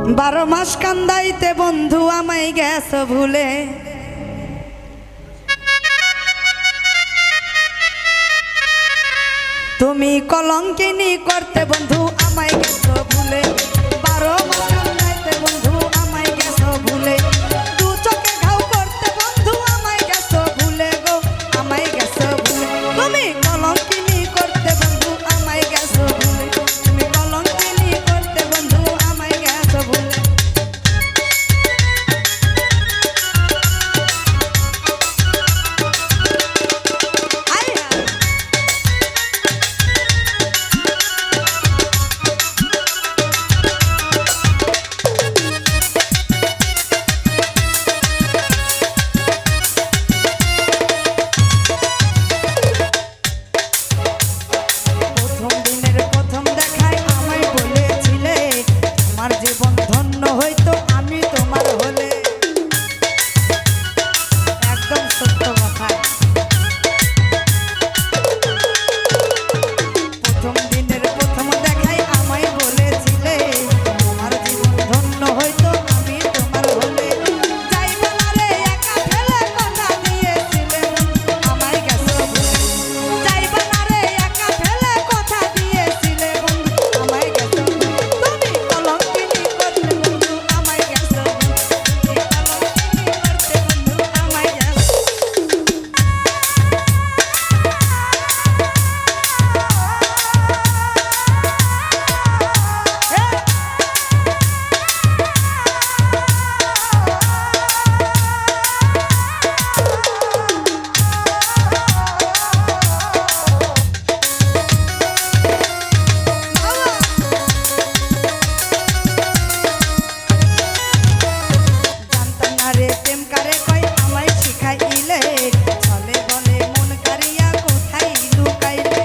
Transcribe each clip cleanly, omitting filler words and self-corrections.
12 মাস কান্দাইতে বন্ধু আমায় গেছ ভুলে। তুমি কলঙ্কিনী করতে বন্ধু আমায় গেছ ভুলে। 12 মাস কান্দাইতে বন্ধু আমায় গেছ ভুলে। দু চোখে ঘাও করতে বন্ধু আমায় গেছ ভুলে গো, আমায় গেছ ভুলে। তুমি কলঙ্কিনী করতে বন্ধু আমায় গেছ ভুলে। তুমি কলঙ্কিনী করতে বন্ধু আমায় গেছ ভুলে। জীবন ধন্য হইতো আমি তোমার হলে। একদম সত্য কথা। প্রথম দিনের প্রথম দেখায় আমায় বলেছিলে তোমার জীবন ধন্য হইতো আমি তোমার হলে। যাইবা না রে একা ফেলে কথা দিয়েছিলে আমায় গেছো ভুলে। যাইবা না রে একা ফেলে কথা দিয়েছিলে বন্ধু আমায় গেছো ভুলে। তুমি কলঙ্কিনী করতে বন্ধু আমায় গেছো ভুলে। তুমি কলঙ্কিনী করতে বন্ধু আমায় গেছো। জানতাম না রে প্রেম কারে কয় আমায় শিখাইলে। চলে বলে মন কারিয়া কোথায় লুকাইলে।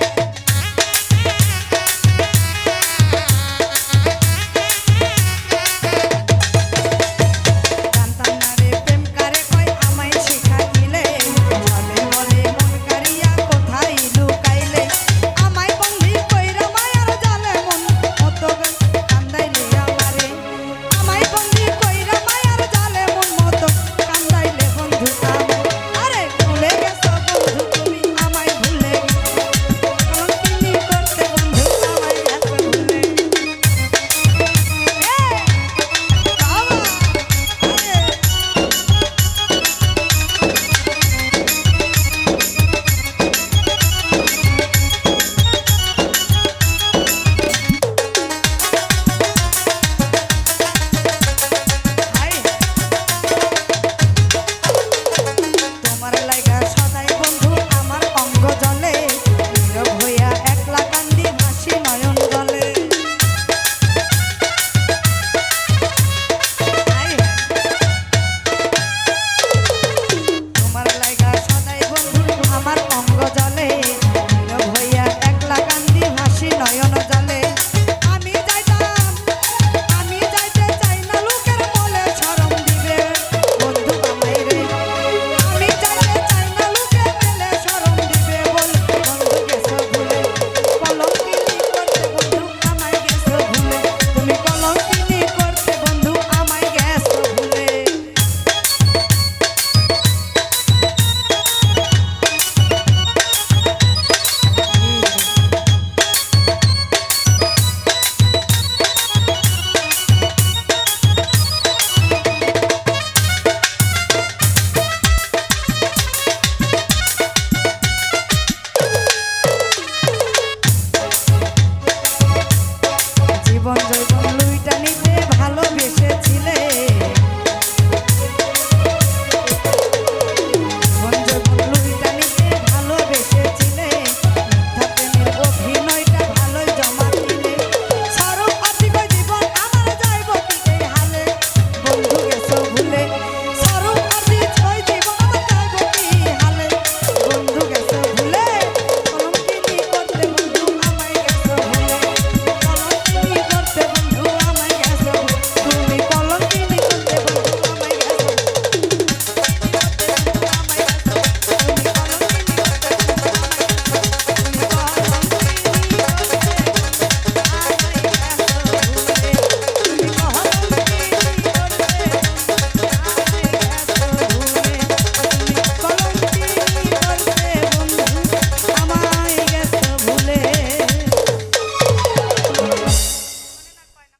জানতাম না রে প্রেম কারে কয় আমায় শিখাইলে। চলে বলে মন কারিয়া কোথায় লুকাইলে। আমায় বন্ধি কইরা মায়ার জালে মন মতো কান্দাইলে আমারে। আমায় বন্ধি কইরা মায়ার জালে মন মতো কান্দাইলে বন্ধু আমায়। আরে ভুলে গেছো বন্ধু তুমি আমায় ভুলে গেছো। কলঙ্কিনী করতে বন্ধু আমায় গেছো ভুলে। তোমার লাইগা সদাই বন্ধু আমার অঙ্গ জলে। নীরব হইয়া একলা কান্দি হাসি নয়ন জলে। তোমার লাইগা সদাই বন্ধু আমার অঙ্গ জলে। নীরব হইয়া একলা কান্দি হাসি নয়ন জলে। আমি যাইতে চাই না লোকের বলে শরম দিবে বন্ধু আমায় রে। আমি যাইতে চাই না লোকে পেলে শরম দিবে বন্ধু গেছো ভুলে। কলঙ্কিনী করতে বন্ধু আমায় গেছো ভুলে। তুমি কলঙ্কিনী করতে বন্ধু আমায় গেছো ভুলে। জীবন জৈবন লুইটা নিতে ভালোবেসেছিলে।